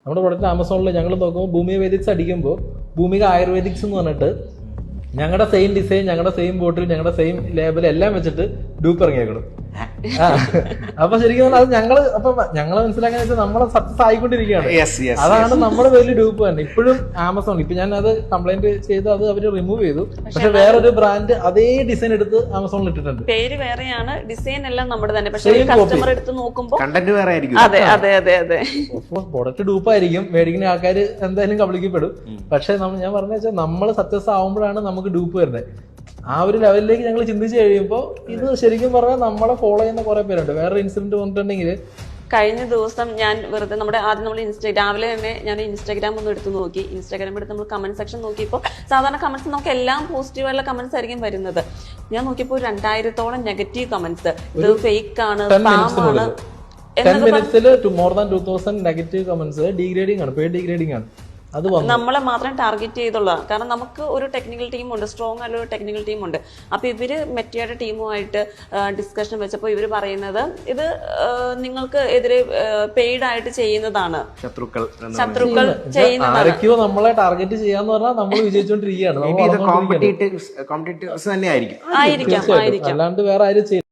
നമ്മുടെ പ്രൊഡക്റ്റ് ആമസോണിൽ ഞങ്ങൾ നോക്കുമ്പോൾ ഭൂമിക വേദിക്സ് അടിക്കുമ്പോൾ ഭൂമിക ആയുർവേദിക്സ് എന്ന് പറഞ്ഞിട്ട് ഞങ്ങളുടെ സെയിം ഡിസൈൻ, ഞങ്ങളുടെ സെയിം ബോട്ടിൽ, ഞങ്ങളുടെ സെയിം ലേബൽ എല്ലാം വെച്ചിട്ട് ഡൂപ്പ് ഇറങ്ങിയേക്കണം. അപ്പൊ ശരിക്കും അത് ഞങ്ങള് മനസ്സിലാക്കാൻ വെച്ചാൽ നമ്മളെ സക്സസ് ആയിക്കൊണ്ടിരിക്കുകയാണ്. അതാണ് നമ്മുടെ വലിയ ഡൂപ്പ് തന്നെ ഇപ്പോഴും ആമസോൺ. ഇപ്പൊ ഞാൻ അത് കംപ്ലൈന്റ് ചെയ്ത് അത് അവര് റിമൂവ് ചെയ്തു. പക്ഷെ വേറൊരു ബ്രാൻഡ് അതേ ഡിസൈൻ എടുത്ത് ആമസോണിൽ ഇട്ടിട്ടുണ്ട്. പേര് വേറെയാണ്, ഡിസൈൻ എല്ലാം നമ്മുടെ തന്നെ, പക്ഷെ കസ്റ്റമർ എടുത്ത് നോക്കുമ്പോൾ കണ്ടന്റ് വേറെ ആയിരിക്കും. അതെ അതെ അതെ അതെ പ്രൊഡക്റ്റ് ഡൂപ്പായിരിക്കും, മേടിക്കുന്ന ആൾക്കാർ എന്തായാലും കബളിക്കപ്പെടും. പക്ഷെ ഞാൻ പറഞ്ഞ വെച്ചാൽ നമ്മൾ സക്സസ് ആവുമ്പോഴാണ് നമുക്ക് ഡൂപ്പ് വരുന്നത്. ആ ഒരു ലെവലിലേക്ക് ഞങ്ങൾ ചിന്തിച്ചു കഴിയുമ്പോൾ ഇത് ശരിക്കും പറഞ്ഞാൽ നമ്മളെ ഫോളോ ചെയ്യുന്ന കുറെ പേരുണ്ട്. വേറൊരു ഇൻസിഡന്റ് വന്നിട്ടുണ്ടെങ്കിൽ കഴിഞ്ഞ ദിവസം ഞാൻ വെറുതെ ആദ്യം നമ്മൾ രാവിലെ തന്നെ ഞാൻ ഇൻസ്റ്റാഗ്രാം ഒന്ന് എടുത്ത് നോക്കി. ഇൻസ്റ്റാഗ്രാം എടുത്ത് നമ്മൾ കമന്റ് സെക്ഷൻ നോക്കിയപ്പോൾ സാധാരണ കമന്റ്സ് നമുക്ക് എല്ലാം പോസിറ്റീവായുള്ള കമന്റ്സ് ആയിരിക്കും വരുന്നത്. ഞാൻ നോക്കിയപ്പോൾ 2000-ഓളം നെഗറ്റീവ് കമന്റ്സ്, ഇത് ഫേക്ക് ആണ്, സ്പാമാണ്. 10 മിനിറ്റ്സിൽ more than 2000 negative comments. Degrading ആണ്, പെയ്ഡ് ഡീഗ്രേഡിംഗ് ആണ്. അത് നമ്മളെ മാത്രം ടാർഗറ്റ് ചെയ്തുള്ളതാണ്. കാരണം നമുക്ക് ഒരു ടെക്നിക്കൽ ടീമുണ്ട്, സ്ട്രോങ് ആയിട്ടുള്ള ഒരു ടെക്നിക്കൽ ടീമുണ്ട്. അപ്പൊ ഇവര് മെറ്റയുടെ ടീമുമായിട്ട് ഡിസ്കഷൻ വെച്ചപ്പോൾ ഇവര് പറയുന്നത് ഇത് നിങ്ങൾക്ക് എതിരെ പെയ്ഡ് ആയിട്ട് ചെയ്യുന്നതാണ്, ശത്രുക്കൾ ചെയ്യുന്നതാണ്. ആരൊക്കെയോ നമ്മളെ ടാർഗറ്റ് ചെയ്യാന്ന് പറഞ്ഞാൽ നമ്മൾ വിജയിച്ചോണ്ടിരിക്കുകയാണ്. കോമ്പറ്റീറ്റേഴ്സ് തന്നെ ആയിരിക്കും. ആയിരിക്കാം അല്ലാണ്ട് വേറെ ആരും ചെയ്യും.